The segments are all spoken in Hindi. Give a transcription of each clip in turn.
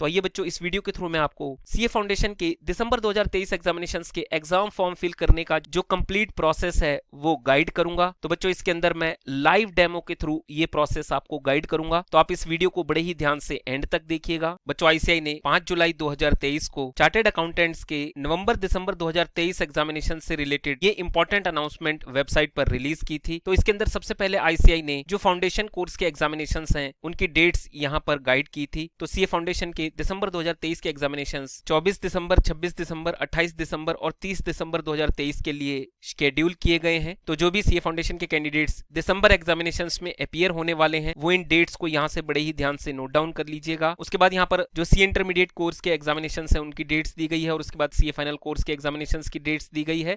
तो आइए बच्चों, इस वीडियो के थ्रू मैं आपको सीए फाउंडेशन के दिसंबर 2023 एग्जामिनेशंस के एग्जाम फॉर्म फिल करने का जो कंप्लीट प्रोसेस है वो गाइड करूंगा। तो बच्चों, इसके अंदर मैं लाइव डेमो के थ्रू ये प्रोसेस आपको गाइड करूंगा, तो आप इस वीडियो को बड़े ही ध्यान से एंड तक देखिएगा। बच्चों, आईसीएआई ने 5 जुलाई 2023 को चार्टर्ड अकाउंटेंट्स के नवंबर दिसंबर 2023 एग्जामिनेशन से रिलेटेड ये इंपॉर्टेंट अनाउंसमेंट वेबसाइट पर रिलीज की थी। तो इसके अंदर सबसे पहले आईसीएआई ने जो फाउंडेशन कोर्स के एग्जामिनेशंस हैं उनकी डेट्स यहाँ पर गाइड की थी। तो सीए फाउंडेशन के दिसंबर 2023 के एग्जामिनेशंस 24 दिसंबर, 26 दिसंबर, 28 दिसंबर और 30 दिसंबर 2023 के लिए शेड्यूल किए गए हैं। तो जो भी सीए फाउंडेशन के कैंडिडेट्स दिसंबर एग्जामिनेशंस में अपीयर होने वाले हैं वो इन डेट्स को यहाँ से बड़े ही ध्यान से नोट डाउन कर लीजिएगा। उसके बाद यहाँ पर जो सीए इंटरमीडिएट कोर्स के एग्जामिनेशंस हैं उनकी डेट्स दी गई है और उसके बाद सीए फाइनल कोर्स के एग्जामिनेशंस की डेट्स दी गई है।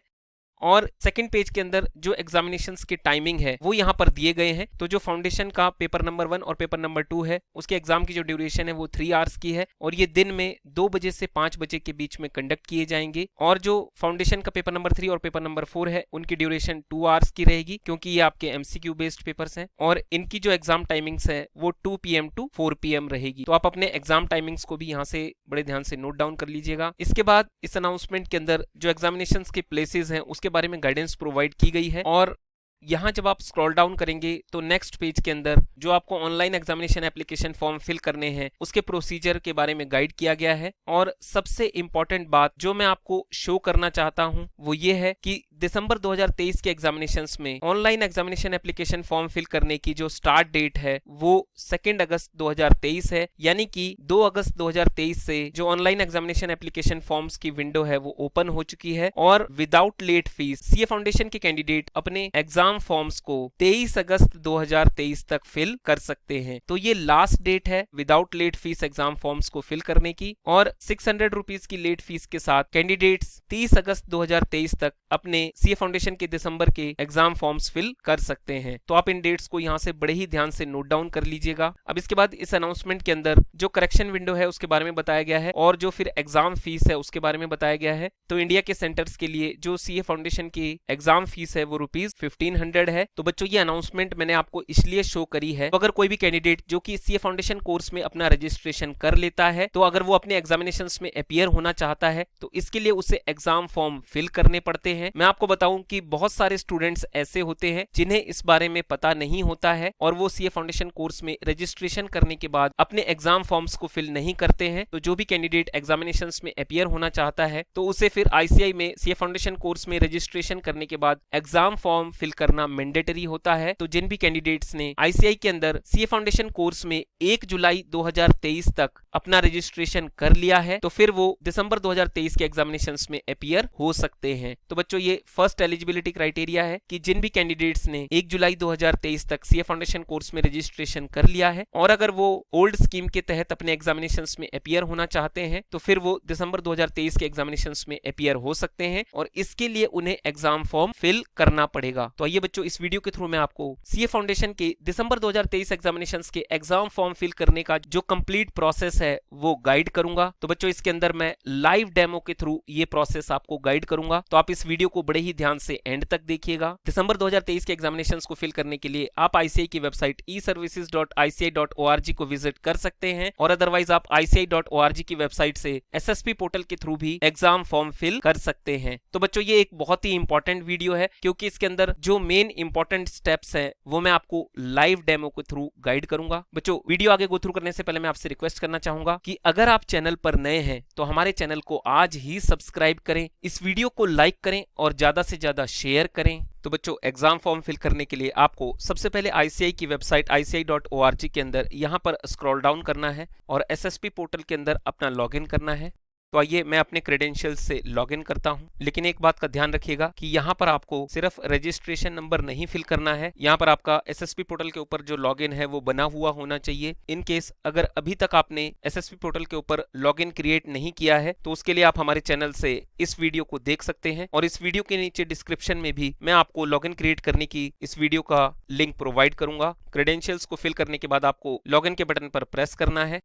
और सेकंड पेज के अंदर जो एग्जामिनेशंस की टाइमिंग है वो यहाँ पर दिए गए हैं। तो जो फाउंडेशन का पेपर नंबर 1 और पेपर नंबर 2 है उसके एग्जाम की जो ड्यूरेशन है वो 3 आवर्स की है और ये दिन में 2 बजे से 5 बजे के बीच में कंडक्ट किए जाएंगे। और जो फाउंडेशन का पेपर नंबर 3 और पेपर नंबर 4 है उनकी ड्यूरेशन 2 आवर्स की रहेगी, क्योंकि ये आपके एमसीक्यू बेस्ड पेपर्स हैं और इनकी जो एग्जाम टाइमिंग्स है वो 2 PM टू 4 PM रहेगी। तो आप अपने एग्जाम टाइमिंग्स को भी यहाँ से बड़े ध्यान से नोट डाउन कर लीजिएगा। इसके बाद इस अनाउंसमेंट के अंदर जो एग्जामिनेशंस के प्लेसेस हैं उसके बारे में गाइडेंस प्रोवाइड की गई है। और यहाँ जब आप स्क्रॉल डाउन करेंगे तो नेक्स्ट पेज के अंदर जो आपको online examination application form fill करने हैं उसके प्रोसीजर के बारे में गाइड किया गया है। और सबसे इंपॉर्टेंट बात जो मैं आपको शो करना चाहता हूँ वो ये है कि दिसंबर 2023 के एग्जामिनेशंस में online examination application form fill करने की जो स्टार्ट डेट है वो 2 अगस्त 2023 है, यानी कि 2 अगस्त 2023 से जो ऑनलाइन एग्जामिनेशन एप्लीकेशन फॉर्म्स की विंडो है वो ओपन हो चुकी है और without late fee CA foundation के कैंडिडेट अपने एग्जाम फॉर्म्स को 23 अगस्त 2023 तक फिल कर सकते हैं। तो ये लास्ट डेट है without late fee exam forms को फिल करने की और 600 रुपीज की लेट फीस के साथ कैंडिडेट्स 30 अगस्त 2023 तक अपने सीए फाउंडेशन के दिसंबर के एग्जाम फॉर्म्स फिल कर सकते हैं। तो आप इन डेट्स को यहाँ से बड़े ही ध्यान से नोट डाउन कर लीजिएगा। अब इसके बाद इस अनाउंसमेंट के अंदर जो करेक्शन विंडो है उसके बारे में बताया गया है और जो फिर एग्जाम फीस है उसके बारे में बताया गया है। तो इंडिया के सेंटर्स के लिए जो सीए फाउंडेशन की एग्जाम फीस है वो ₹1500 है। तो बच्चों, ये अनाउंसमेंट मैंने आपको इसलिए शो करी है तो अगर कोई भी कैंडिडेट जो कि सीए फाउंडेशन कोर्स में अपना रजिस्ट्रेशन कर लेता है तो अगर वो अपने एग्जामिनेशंस में अपीयर होना चाहता है तो इसके लिए उसे एग्जाम फॉर्म फिल करने पड़ते हैं। मैं आपको बताऊं कि बहुत सारे स्टूडेंट्स ऐसे होते हैं जिन्हें इस बारे में पता नहीं होता है और वो सीए फाउंडेशन कोर्स में रजिस्ट्रेशन करने के बाद अपने एग्जाम फॉर्म्स को फिल नहीं करते हैं। तो जो भी कैंडिडेट एग्जामिनेशंस में अपीयर होना चाहता है तो उसे फिर आईसीएआई में सीए फाउंडेशन कोर्स में रजिस्ट्रेशन करने के बाद एग्जाम फॉर्म फिल करना मैंडेटरी होता है। तो जिन भी कैंडिडेट्स ने आईसीएआई के अंदर सीए फाउंडेशन कोर्स में 1 जुलाई 2023 तक अपना रजिस्ट्रेशन कर लिया है तो फिर वो दिसंबर 2023 के एग्जामिनेशंस में अपीयर हो सकते हैं। तो बच्चों, ये फर्स्ट एलिजिबिलिटी क्राइटेरिया है कि जिन भी कैंडिडेट्स ने 1 जुलाई 2023 तक सीए फाउंडेशन कोर्स में रजिस्ट्रेशन कर लिया है और अगर वो ओल्ड स्कीम के तहत अपने एग्जामिनेशंस में अपीयर होना चाहते हैं तो फिर वो दिसंबर 2023 के एग्जामिनेशंस में अपीयर हो सकते हैं और इसके लिए उन्हें एग्जाम फॉर्म फिल करना पड़ेगा। तो आइए बच्चों, इस वीडियो के थ्रू मैं आपको सीए फाउंडेशन के दिसंबर 2023 एग्जामिनेशंस के एग्जाम फॉर्म फिल करने का जो कंप्लीट प्रोसेस है वो गाइड करूंगा। तो बच्चों, इसके अंदर मैं लाइव डेमो के थ्रू ये प्रोसेस आपको गाइड करूंगा, तो आप इस वीडियो को बड़े ही ध्यान से एंड तक देखिएगा। दिसंबर 2023 के एग्जामिनेशंस को फिल करने के लिए आप आईसीएआई की वेबसाइट eservices.ici.org को विजिट कर सकते हैं और अदरवाइज आप ICI.org की वेबसाइट से एसएसपी पोर्टल के थ्रू भी एग्जाम फॉर्म फिल कर सकते हैं। तो बच्चों, ये एक बहुत ही इंपॉर्टेंट वीडियो है क्योंकि इसके अंदर जो मेन इंपॉर्टेंट स्टेप्स हैं वो मैं आपको लाइव डेमो के थ्रू गाइड करूंगा। बच्चों, वीडियो आगे गो थ्रू करने से पहले मैं आपसे रिक्वेस्ट करना चाहूंगा कि अगर आप चैनल पर नए हैं तो हमारे चैनल को आज ही सब्सक्राइब करें, इस वीडियो को लाइक करें और ज्यादा से ज्यादा शेयर करें। तो बच्चों, एग्जाम फॉर्म फिल करने के लिए आपको सबसे पहले आईसीआई की वेबसाइट ICI.org के अंदर यहां पर स्क्रॉल डाउन करना है और एसएसपी पोर्टल के अंदर अपना लॉगिन करना है। तो आइए मैं अपने क्रेडेंशियल्स से लॉगिन करता हूं, लेकिन एक बात का ध्यान रखिएगा कि यहाँ पर आपको सिर्फ रजिस्ट्रेशन नंबर नहीं फिल करना है, यहाँ पर आपका एसएसपी पोर्टल के ऊपर जो लॉगिन है वो बना हुआ होना चाहिए। इन केस अगर अभी तक आपने एसएसपी पोर्टल के ऊपर लॉगिन क्रिएट नहीं किया है तो उसके लिए आप हमारे चैनल से इस वीडियो को देख सकते हैं और इस वीडियो के नीचे डिस्क्रिप्शन में भी मैं आपको लॉगिन क्रिएट करने की इस वीडियो का लिंक प्रोवाइड करूंगा। क्रेडेंशियल्स को फिल करने के बाद आपको लॉगिन के बटन पर प्रेस करना है।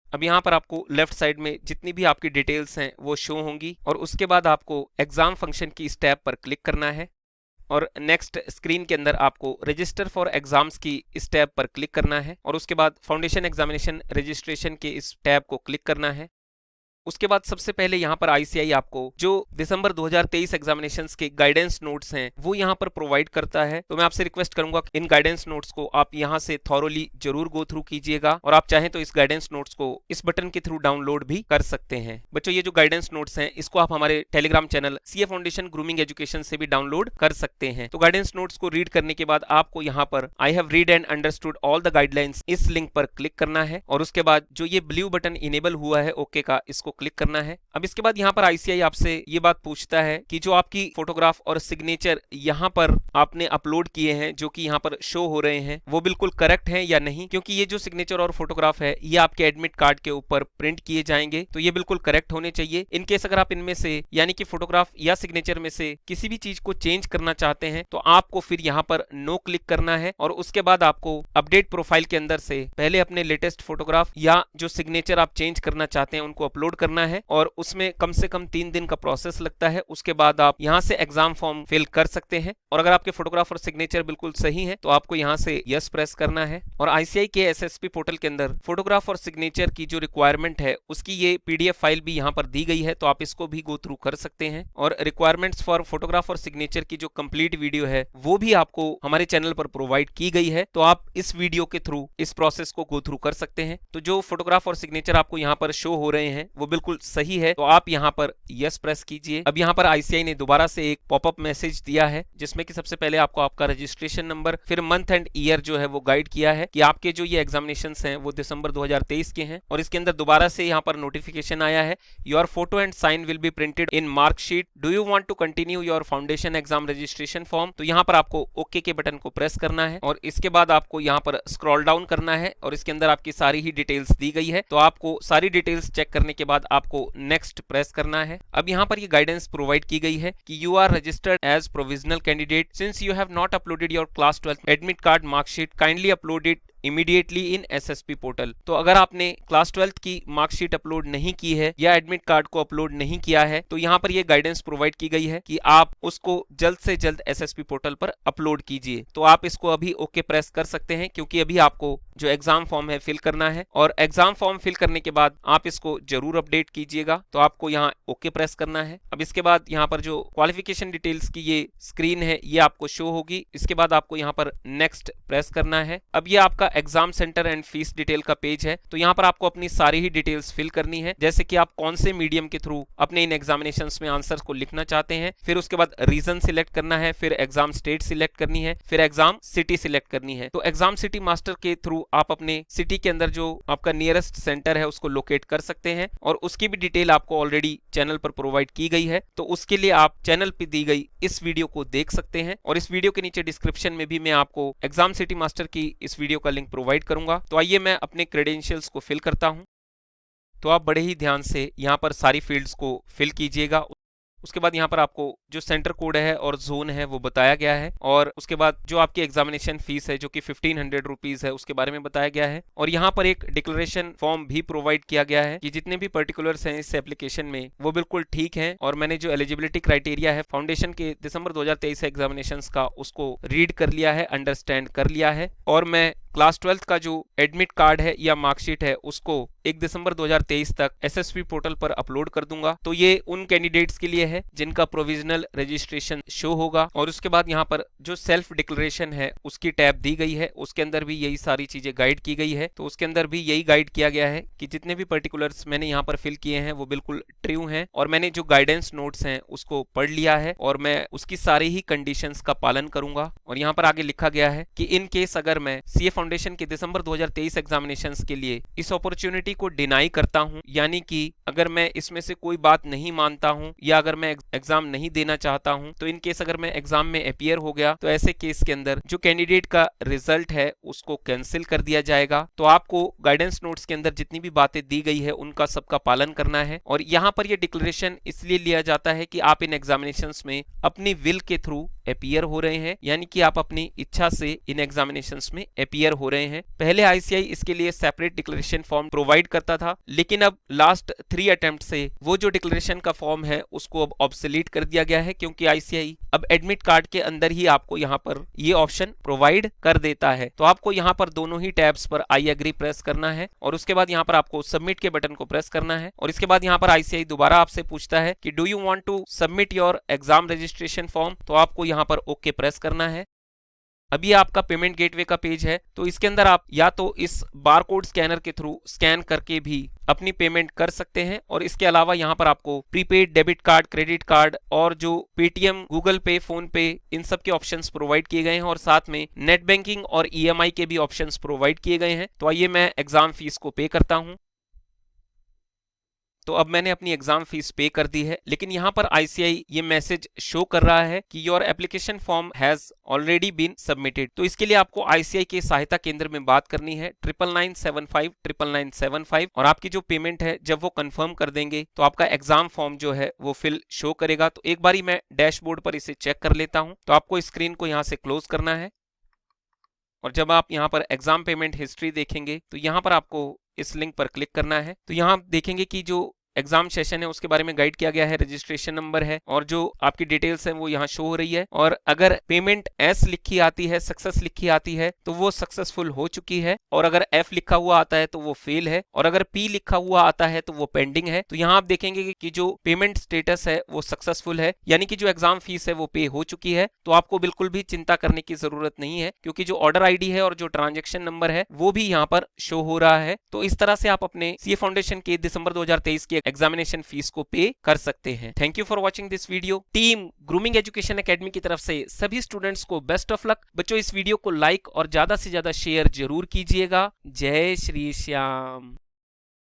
अब यहाँ पर आपको लेफ्ट साइड में जितनी भी आपकी डिटेल्स हैं वो शो होंगी और उसके बाद आपको एग्जाम फंक्शन की इस टैब पर क्लिक करना है। और नेक्स्ट स्क्रीन के अंदर आपको रजिस्टर फॉर एग्जाम्स की इस टैब पर क्लिक करना है और उसके बाद फाउंडेशन एग्जामिनेशन रजिस्ट्रेशन के इस टैब को क्लिक करना है। उसके बाद सबसे पहले यहाँ पर आईसीआई आपको जो दिसंबर 2023 एग्जामिनेशंस के गाइडेंस नोट्स हैं वो यहाँ पर प्रोवाइड करता है। तो मैं आपसे रिक्वेस्ट करूंगा कि इन गाइडेंस नोट्स को आप यहाँ से थॉरोली जरूर गो थ्रू कीजिएगा और आप चाहें तो इस गाइडेंस नोट्स को इस बटन के थ्रू डाउनलोड भी कर सकते हैं। बच्चों ये जो गाइडेंस नोट्स हैं इसको आप हमारे Telegram channel CA foundation grooming education से भी डाउनलोड कर सकते हैं। तो गाइडेंस नोट्स को रीड करने के बाद आपको यहाँ पर I have read and understood all the guidelines इस लिंक पर क्लिक करना है और उसके बाद जो ये ब्लू बटन इनेबल हुआ है ओके का, इसको क्लिक करना है। अब इसके बाद यहाँ पर आईसीआई आपसे ये बात पूछता है कि जो आपकी फोटोग्राफ और सिग्नेचर यहाँ पर आपने अपलोड किए हैं जो कि यहाँ पर शो हो रहे हैं वो बिल्कुल करेक्ट हैं या नहीं, क्योंकि ये जो सिग्नेचर और फोटोग्राफ है ये आपके एडमिट कार्ड के ऊपर प्रिंट किए जाएंगे तो ये बिल्कुल करेक्ट होने चाहिए। इनकेस अगर आप इनमें से यानी कि फोटोग्राफ या सिग्नेचर में से किसी भी चीज को चेंज करना चाहते हैं तो आपको फिर यहाँ पर नो क्लिक करना है और उसके बाद आपको अपडेट प्रोफाइल के अंदर से पहले अपने लेटेस्ट फोटोग्राफ या जो सिग्नेचर आप चेंज करना चाहते हैं उनको अपलोड करना है और उसमें कम से कम 3 दिन का प्रोसेस लगता है। उसके बाद आप यहाँ से एग्जाम फॉर्म फिल कर सकते हैं और अगर आपके फोटोग्राफ और सिग्नेचर बिल्कुल सही है तो आपको यहाँ से यस प्रेस करना है। और आईसीआई के एसएसपी पोर्टल के अंदर फोटोग्राफ और सिग्नेचर की जो रिक्वायरमेंट है उसकी ये पीडीएफ फाइल भी यहाँ पर दी गई है तो आप इसको भी गो थ्रू कर सकते हैं और रिक्वायरमेंट्स फॉर फोटोग्राफ और सिग्नेचर की जो कंप्लीट वीडियो है वो भी आपको हमारे चैनल पर प्रोवाइड की गई है तो आप इस वीडियो के थ्रू इस प्रोसेस को गो थ्रू कर सकते हैं। तो जो फोटोग्राफ और सिग्नेचर आपको यहाँ पर शो हो रहे हैं वो बिल्कुल सही है तो आप यहाँ पर यस प्रेस कीजिए। अब यहाँ पर आईसीआई ने दोबारा से एक पॉपअप मैसेज दिया है जिसमें कि सबसे पहले आपको आपका रजिस्ट्रेशन नंबर फिर मंथ एंड ईयर जो है वो गाइड किया है कि आपके जो ये एग्जामिनेशंस हैं वो दिसंबर 2023 के हैं और इसके अंदर दोबारा से यहाँ पर नोटिफिकेशन आया है your photo and sign will be printed in marksheet, do you want to continue your foundation exam registration form. तो यहाँ पर आपको ओके के बटन को प्रेस करना है और इसके बाद आपको यहाँ पर स्क्रॉल डाउन करना है और इसके अंदर आपकी सारी ही डिटेल्स दी गई है तो आपको सारी डिटेल्स चेक करने के बाद आपको नेक्स्ट प्रेस करना है। अब यहाँ पर ये गाइडेंस प्रोवाइड की गई है कि you are registered as provisional candidate since you have not uploaded your class 12 admit card marksheet, kindly upload it immediately in SSP portal. तो अगर आपने क्लास 12 की मार्कशीट अपलोड नहीं की है या एडमिट कार्ड को अपलोड नहीं किया है तो यहाँ पर ये गाइडेंस प्रोवाइड की गई है कि आप उसको जल्द से जल्द एसएसपी पोर्टल पर अपलोड कीजिए। तो आप इसको अभी ओके प्रेस कर सकते हैं क्योंकि अभी आपको जो एग्जाम फॉर्म है फिल करना है और एग्जाम फॉर्म फिल करने के बाद आप इसको जरूर अपडेट कीजिएगा तो आपको यहाँ ओके प्रेस करना है। अब इसके बाद यहाँ पर जो क्वालिफिकेशन डिटेल्स की ये स्क्रीन है ये आपको शो होगी। इसके बाद आपको यहाँ पर नेक्स्ट प्रेस करना है। अब ये आपका exam centre and fees detail का पेज है तो यहाँ पर आपको अपनी सारी ही डिटेल्स फिल करनी है जैसे कि आप कौन से मीडियम के थ्रू अपने इन एग्जामिनेशंस में आंसर्स को लिखना चाहते हैं, फिर उसके बाद रीजन सिलेक्ट करना है, फिर एग्जाम स्टेट सिलेक्ट करनी है, फिर एग्जाम सिटी सिलेक्ट करनी है। तो एग्जाम सिटी मास्टर के थ्रू आप अपने सिटी के अंदर जो आपका नियरेस्ट सेंटर है उसको लोकेट कर सकते हैं और उसकी भी डिटेल आपको ऑलरेडी चैनल पर प्रोवाइड की गई है तो उसके लिए आप चैनल पे दी गई इस वीडियो को देख सकते हैं और इस वीडियो के नीचे डिस्क्रिप्शन में भी मैं आपको एग्जाम सिटी मास्टर की इस वीडियो का लिंक प्रोवाइड करूंगा। तो आइए मैं अपने क्रेडेंशियल्स को फिल करता हूं। तो आप बड़े ही ध्यान से यहाँ पर सारी फील्ड्स को फिल कीजिएगा। उसके बाद यहाँ पर आपको जो सेंटर कोड है और जोन है वो बताया गया है और उसके बाद जो आपकी एग्जामिनेशन फीस है जो कि 1500 रुपीज है उसके बारे में बताया गया है और यहाँ पर एक डिक्लेरेशन फॉर्म भी प्रोवाइड किया गया है कि जितने भी पर्टिकुलर्स हैं इस एप्लीकेशन में वो बिल्कुल ठीक है और मैंने जो एलिजिबिलिटी क्राइटेरिया है फाउंडेशन के दिसंबर 2023 एग्जामिनेशंस का उसको रीड कर लिया है, अंडरस्टैंड कर लिया है और मैं क्लास 12 का जो एडमिट कार्ड है या मार्कशीट है उसको 1 दिसंबर 2023 तक एसएसपी पोर्टल पर अपलोड कर दूंगा। तो ये उन कैंडिडेट्स के लिए है जिनका प्रोविजनल रजिस्ट्रेशन शो होगा और उसके बाद यहाँ पर जो सेल्फ डिक्लेरेशन है उसकी टैब दी गई है उसके अंदर भी यही सारी चीजें गाइड की गई है। तो उसके अंदर भी यही गाइड किया गया है कि जितने भी पर्टिकुलर्स मैंने यहाँ पर फिल किए हैं वो बिल्कुल ट्रू हैं और मैंने जो गाइडेंस नोट्स हैं उसको पढ़ लिया है और मैं उसकी सारी ही कंडीशंस का पालन करूंगा। और यहाँ पर आगे लिखा गया है कि इन केस अगर मैं सीए फाउंडेशन के दिसंबर 2023 एग्जामिनेशंस के लिए इस अपॉर्चुनिटी को डिनाई करता हूं, यानी कि अगर मैं इसमें से कोई बात नहीं मानता हूं या अगर मैं एग्जाम नहीं देना चाहता हूं, तो इन केस अगर मैं एग्जाम में अपीयर हो गया तो ऐसे केस के अंदर जो कैंडिडेट का रिजल्ट है उसको कैंसिल कर दिया जाएगा। तो आपको गाइडेंस नोट्स के अंदर जितनी भी बातें दी गई है उनका सबका पालन करना है और यहाँ पर यह डिक्लेरेशन इसलिए लिया जाता है कि आप इन एग्जामिनेशंस में अपनी विल के थ्रू अपीयर हो रहे हैं, यानी कि आप अपनी इच्छा से इन एग्जामिनेशंस में अपीयर हो रहे हैं। पहले आईसीआई इसके लिए सेपरेट डिक्लेरेशन फॉर्म प्रोवाइड करता था, लेकिन अब लास्ट 3 अटेम्प्ट से वो जो डिक्लेरेशन का फॉर्म है उसको अब ऑब्सोलीट कर दिया गया है, क्योंकि आईसीआई अब एडमिट कार्ड के अंदर ही आपको यहाँ पर ये ऑप्शन प्रोवाइड कर देता है। तो आपको यहाँ पर दोनों ही टैब्स पर आई एग्री प्रेस करना है और उसके बाद यहाँ पर आपको सबमिट के बटन को प्रेस करना है और इसके बाद यहाँ पर आईसीआई दोबारा आपसे पूछता है कि do you want to submit your exam registration form, तो आपको यहाँ पर ओके प्रेस करना है। अभी आपका पेमेंट गेटवे का पेज है, तो इसके अंदर आप या तो इस बारकोड स्कैनर के थ्रू स्कैन करके भी अपनी पेमेंट कर सकते हैं और इसके अलावा यहाँ पर आपको prepaid debit card, credit card और जो पेटीएम, गूगल पे, फोन पे, इन सब के ऑप्शंस प्रोवाइड किए गए हैं और साथ में नेट बैंकिंग और ईएमआई के भी ऑप्शंस प्रोवाइड किए गए हैं। तो आइए मैं एग्जाम फीस को पे करता हूँ। तो अब मैंने अपनी एग्जाम फीस पे कर दी है, लेकिन यहाँ पर आईसीआई ये मैसेज शो कर रहा है कि your application form has already been submitted. तो इसके लिए आपको आईसीआई के सहायता केंद्र में बात करनी है 9995 और आपकी जो पेमेंट है जब वो कंफर्म कर देंगे तो आपका एग्जाम फॉर्म जो है वो फिल शो करेगा। तो एक बारी मैं डैशबोर्ड पर इसे चेक कर लेता हूँ। तो आपको स्क्रीन को यहाँ से क्लोज करना है और जब आप यहाँ पर एग्जाम पेमेंट हिस्ट्री देखेंगे तो यहाँ पर आपको इस लिंक पर क्लिक करना है। तो यहाँ आप देखेंगे कि जो एग्जाम सेशन है उसके बारे में गाइड किया गया है, रजिस्ट्रेशन नंबर है और जो आपकी डिटेल्स हैं वो यहाँ शो हो रही है। और अगर पेमेंट एस लिखी आती है, सक्सेस लिखी आती है तो वो सक्सेसफुल हो चुकी है और अगर एफ लिखा हुआ आता है तो वो फेल है और अगर पी लिखा हुआ आता है तो वो पेंडिंग है। तो यहाँ आप देखेंगे कि जो पेमेंट स्टेटस है वो सक्सेसफुल है, यानी कि जो एग्जाम फीस है वो पे हो चुकी है। तो आपको बिल्कुल भी चिंता करने की जरूरत नहीं है, क्योंकि जो ऑर्डर आईडी है और जो ट्रांजेक्शन नंबर है वो भी यहाँ पर शो हो रहा है। तो इस तरह से आप अपने सीए फाउंडेशन के दिसंबर 2023 की एग्जामिनेशन फीस को पे कर सकते हैं। Thank you for watching this video. Team grooming education academy की तरफ से सभी स्टूडेंट्स को बेस्ट ऑफ लक। बच्चों, इस वीडियो को लाइक और ज्यादा से ज्यादा शेयर जरूर कीजिएगा। जय श्री श्याम।